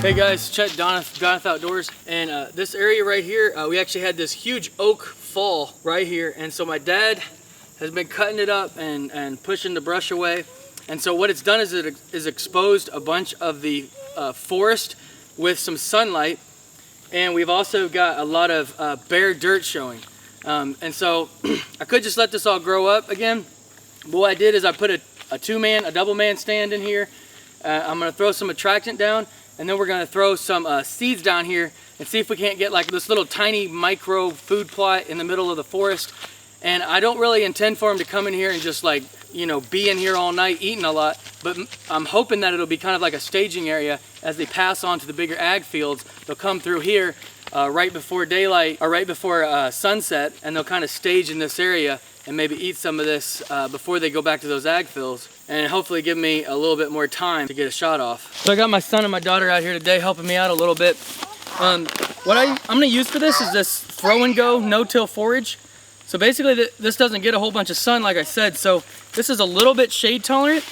Hey guys, Chet Donath Outdoors, and this area right here, we actually had this huge oak fall right here, and so my dad has been cutting it up and pushing the brush away, and so what it's done is it is exposed a bunch of the forest with some sunlight, and we've also got a lot of bare dirt showing, and so I could just let this all grow up again, but what I did is I put a double man stand in here. I'm gonna throw some attractant down, and then we're gonna throw some seeds down here and see if we can't get like this little tiny micro food plot in the middle of the forest. And I don't really intend for them to come in here and just like, you know, be in here all night eating a lot, but I'm hoping that it'll be kind of like a staging area as they pass on to the bigger ag fields. They'll come through here right before daylight or right before sunset, and they'll kind of stage in this area and maybe eat some of this before they go back to those ag fields, and hopefully give me a little bit more time to get a shot off. So I got my son and my daughter out here today helping me out a little bit. What I'm gonna use for this is this throw and go no-till forage. So basically this doesn't get a whole bunch of sun, like I said, so this is a little bit shade tolerant.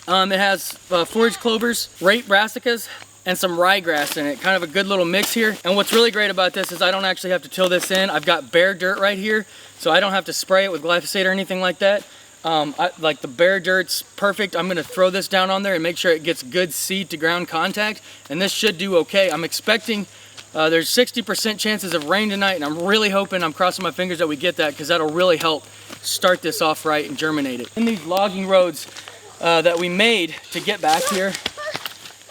It has forage clovers, rape brassicas, and some ryegrass in it. Kind of a good little mix here. And what's really great about this is I don't actually have to till this in. I've got bare dirt right here, so I don't have to spray it with glyphosate or anything like that. Like the bare dirt's perfect. I'm gonna throw this down on there and make sure it gets good seed to ground contact, and this should do okay. I'm expecting there's 60% chances of rain tonight, and I'm really hoping, I'm crossing my fingers that we get that, because that'll really help start this off right and germinate it. In these logging roads that we made to get back here,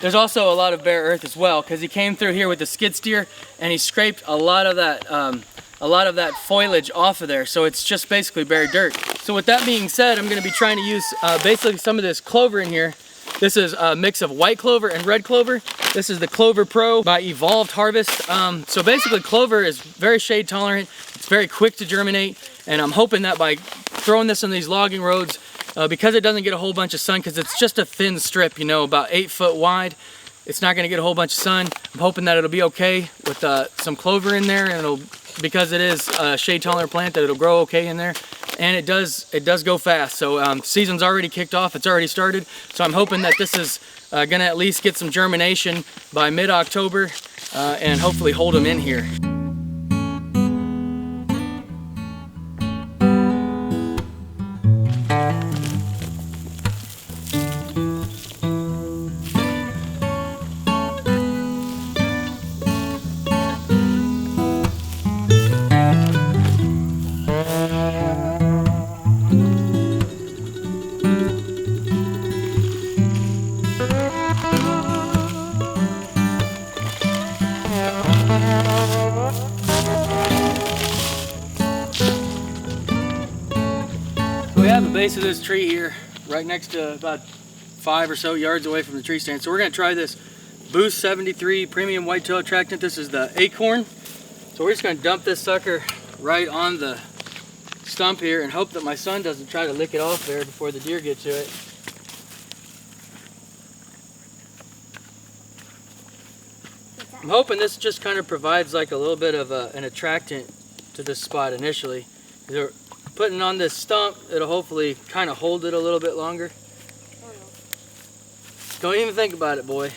there's also a lot of bare earth as well, because he came through here with the skid steer and he scraped a lot of that foliage off of there, so it's just basically bare dirt. So with that being said, I'm going to be trying to use basically some of this clover in here. This is a mix of white clover and red clover. This is the Clover Pro by Evolved Harvest. So basically clover is very shade tolerant, it's very quick to germinate, and I'm hoping that by throwing this on these logging roads, because it doesn't get a whole bunch of sun, because it's just a thin strip, you know, about 8 foot wide, it's not going to get a whole bunch of sun. I'm hoping that it'll be okay with some clover in there, and because it is a shade tolerant plant, that it'll grow okay in there. And it does go fast. So season's already kicked off, it's already started. So I'm hoping that this is gonna at least get some germination by mid-October and hopefully hold them in here. We have the base of this tree here, right next to about 5 or so yards away from the tree stand. So we're gonna try this Boost 73 Premium Whitetail Attractant. This is the Acorn. So we're just gonna dump this sucker right on the stump here and hope that my son doesn't try to lick it off there before the deer get to it. I'm hoping this just kind of provides like a little bit of an attractant to this spot initially. They're putting on this stump, it'll hopefully kind of hold it a little bit longer. Don't even think about it, boy.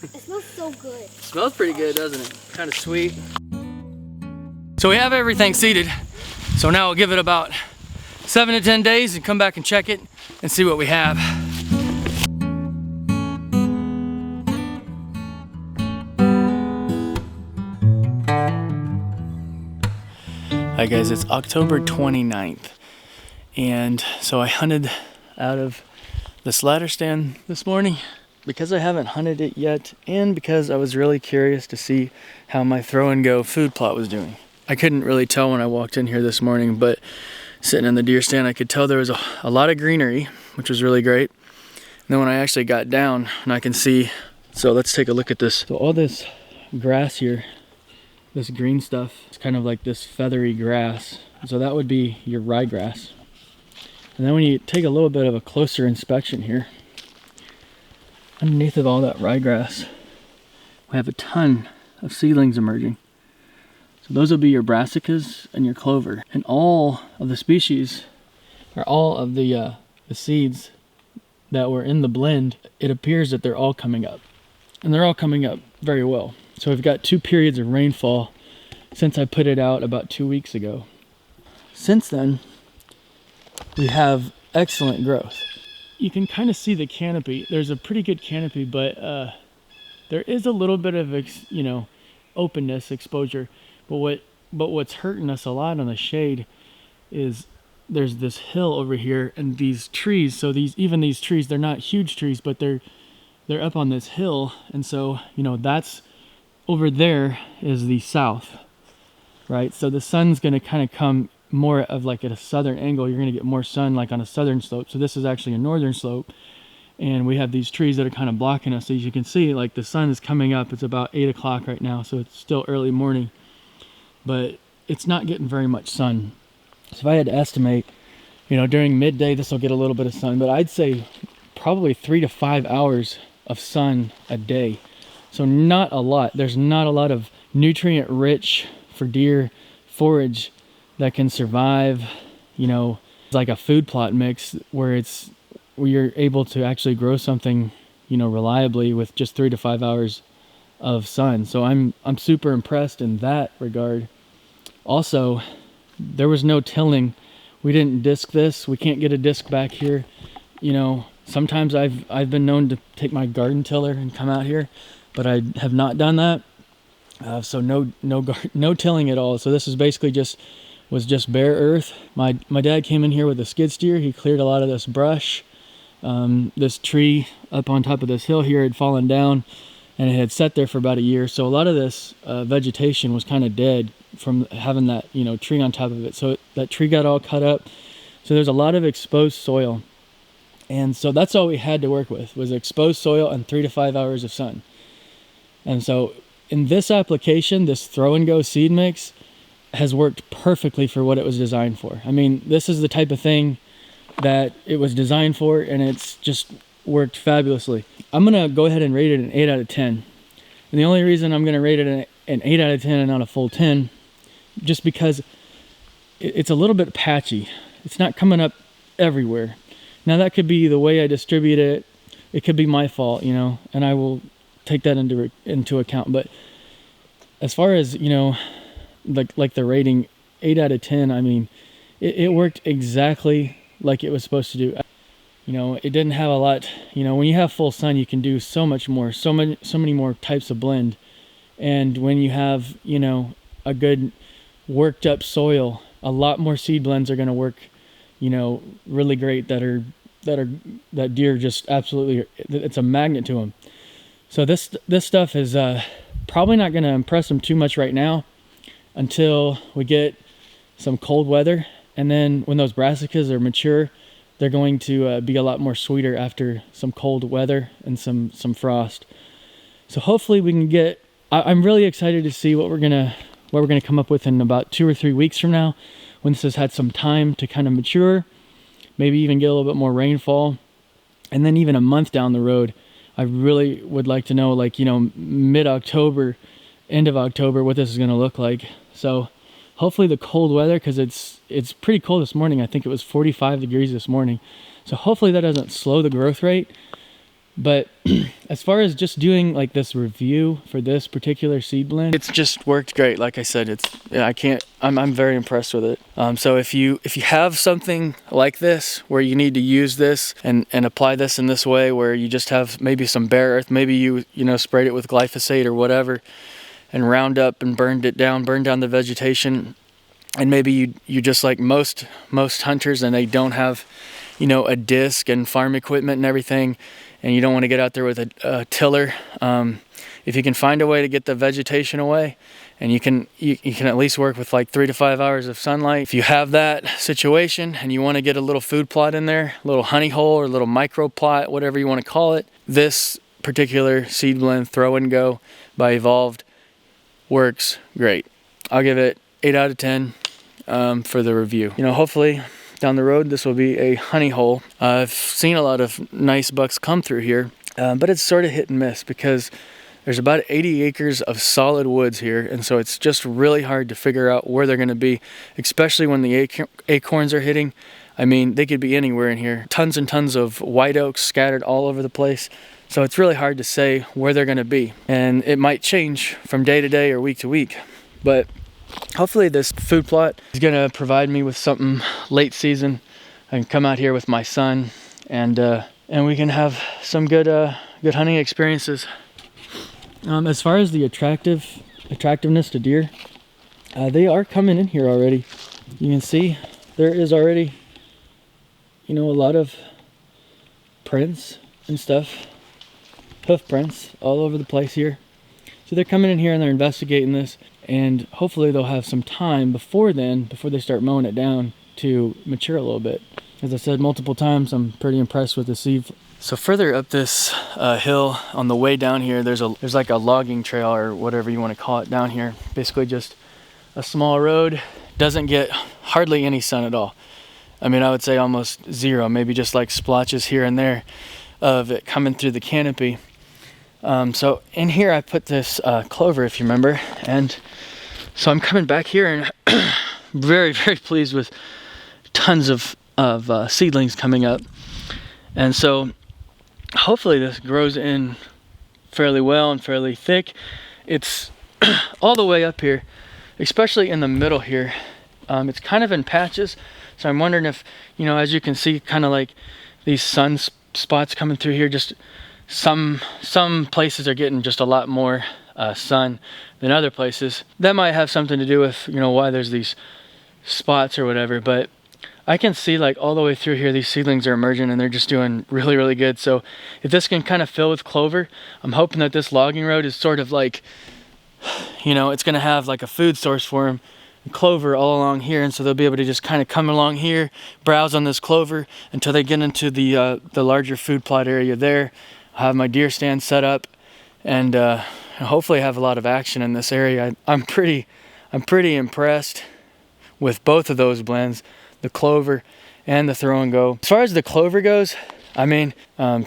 It smells so good. It smells pretty good, doesn't it? Kind of sweet. So we have everything seeded. So now we'll give it about 7 to 10 days and come back and check it and see what we have. Hi guys, it's October 29th, and so I hunted out of this ladder stand this morning because I haven't hunted it yet, and because I was really curious to see how my throw and go food plot was doing. I couldn't really tell when I walked in here this morning, but sitting in the deer stand I could tell there was a lot of greenery, which was really great. And then when I actually got down and I can see, so let's take a look at this. So all this grass here, this green stuff, it's kind of like this feathery grass. So that would be your ryegrass. And then when you take a little bit of a closer inspection here, underneath of all that ryegrass, we have a ton of seedlings emerging. So those will be your brassicas and your clover. And all of the species, or all of the seeds that were in the blend, it appears that they're all coming up. and they're all coming up very well. So we've got 2 periods of rainfall since I put it out about 2 weeks ago. Since then, we have excellent growth. You can kind of see the canopy. There's a pretty good canopy, but there is a little bit of openness, exposure. But what's hurting us a lot on the shade is there's this hill over here and these trees. So these trees, they're not huge trees, but they're up on this hill, and so that's over there is the south, right? So the sun's going to kind of come more of like at a southern angle. You're going to get more sun like on a southern slope. So this is actually a northern slope, and we have these trees that are kind of blocking us. So as you can see, like the sun is coming up. It's about 8 o'clock right now, so it's still early morning, but it's not getting very much sun. So if I had to estimate, during midday this will get a little bit of sun, but I'd say probably 3 to 5 hours of sun a day. So not a lot. There's not a lot of nutrient rich for deer forage that can survive, like a food plot mix where you're able to actually grow something, reliably with just 3 to 5 hours of sun. So I'm super impressed in that regard. Also, there was no tilling. We didn't disc this. We can't get a disc back here. Sometimes I've been known to take my garden tiller and come out here, but I have not done that. So no tilling at all. So this is basically was just bare earth. My dad came in here with a skid steer. He cleared a lot of this brush. This tree up on top of this hill here had fallen down, and it had sat there for about a year. So a lot of this vegetation was kind of dead from having that tree on top of it. So that tree got all cut up. So there's a lot of exposed soil. And so that's all we had to work with, was exposed soil and 3 to 5 hours of sun. And so in this application, this throw and go seed mix has worked perfectly for what it was designed for. I mean, this is the type of thing that it was designed for, and it's just worked fabulously. I'm gonna go ahead and rate it an 8 out of 10. And the only reason I'm gonna rate it an 8 out of 10 and not a full 10, just because it's a little bit patchy. It's not coming up everywhere. Now that could be the way I distribute it. It could be my fault, and I will take that into account. But as far as, like the rating, 8 out of 10, I mean, it worked exactly like it was supposed to do. It didn't have a lot, when you have full sun, you can do so much more, so many more types of blend. And when you have, a good worked up soil, a lot more seed blends are going to work, really great that deer just absolutely, it's a magnet to them. So this stuff is probably not going to impress them too much right now until we get some cold weather. And then when those brassicas are mature, they're going to be a lot more sweeter after some cold weather and some frost. So hopefully we can get, I'm really excited to see what we're gonna come up with in about 2 or 3 weeks from now, when this has had some time to kind of mature, maybe even get a little bit more rainfall. And then even a month down the road, I really would like to know, like, mid-October, end of October, what this is going to look like. So hopefully the cold weather, because it's pretty cold this morning. I think it was 45 degrees this morning. So hopefully that doesn't slow the growth rate. But as far as just doing like this review for this particular seed blend, it's just worked great. Like I said, I'm very impressed with it. So if you have something like this where you need to use this and apply this in this way, where you just have maybe some bare earth, maybe you sprayed it with glyphosate or whatever, and Roundup and burned down the vegetation, and maybe you just like most hunters, and they don't have a disc and farm equipment and everything, and you don't want to get out there with a tiller. If you can find a way to get the vegetation away, and you can at least work with like 3 to 5 hours of sunlight. If you have that situation and you want to get a little food plot in there, a little honey hole or a little micro plot, whatever you want to call it, this particular seed blend, Throw and Go by Evolved, works great. I'll give it 8 out of 10 for the review. Hopefully down the road this will be a honey hole. I've seen a lot of nice bucks come through here, but it's sort of hit and miss because there's about 80 acres of solid woods here, and so it's just really hard to figure out where they're going to be, especially when the acorns are hitting. I mean, they could be anywhere in here. Tons and tons of white oaks scattered all over the place. So it's really hard to say where they're going to be, and it might change from day to day or week to week. But hopefully this food plot is going to provide me with something late season. I can come out here with my son, and we can have some good hunting experiences. As far as the attractiveness to deer, they are coming in here already. You can see there is already, a lot of prints and stuff, hoof prints all over the place here. So they're coming in here and they're investigating this, and hopefully they'll have some time before they start mowing it down, to mature a little bit. As I said multiple times, I'm pretty impressed with the seed. So further up this hill, on the way down here, there's like a logging trail, or whatever you want to call it, down here. Basically just a small road, doesn't get hardly any sun at all. I mean, I would say almost zero, maybe just like splotches here and there of it coming through the canopy. So in here I put this clover, if you remember, and so I'm coming back here and very, very pleased with tons of seedlings coming up. And so hopefully this grows in fairly well and fairly thick. It's all the way up here, especially in the middle here. It's kind of in patches, so I'm wondering if, as you can see, kind of like these sun spots coming through here, just some places are getting just a lot more sun than other places. That might have something to do with, why there's these spots or whatever, but I can see like all the way through here, these seedlings are emerging and they're just doing really, really good. So if this can kind of fill with clover, I'm hoping that this logging road is sort of like, it's going to have like a food source for them, clover all along here, and so they'll be able to just kind of come along here, browse on this clover until they get into the larger food plot area there. I'll have my deer stand set up, and hopefully have a lot of action in this area. I'm pretty impressed with both of those blends, the clover and the throw and go. As far as the clover goes, I mean,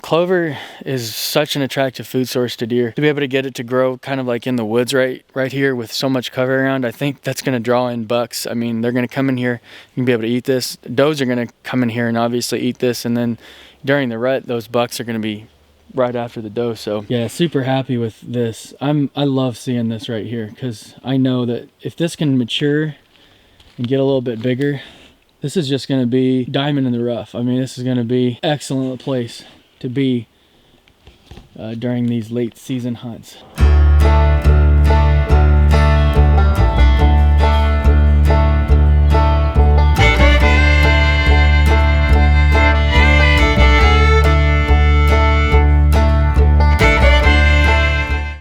clover is such an attractive food source to deer. To be able to get it to grow kind of like in the woods right here with so much cover around, I think that's going to draw in bucks. I mean, they're going to come in here and be able to eat this. Does are going to come in here and obviously eat this, and then during the rut, those bucks are going to be right after the doe. So yeah, super happy with this. I love seeing this right here, because I know that if this can mature and get a little bit bigger, this is just going to be diamond in the rough. I mean, this is going to be excellent place to be during these late season hunts.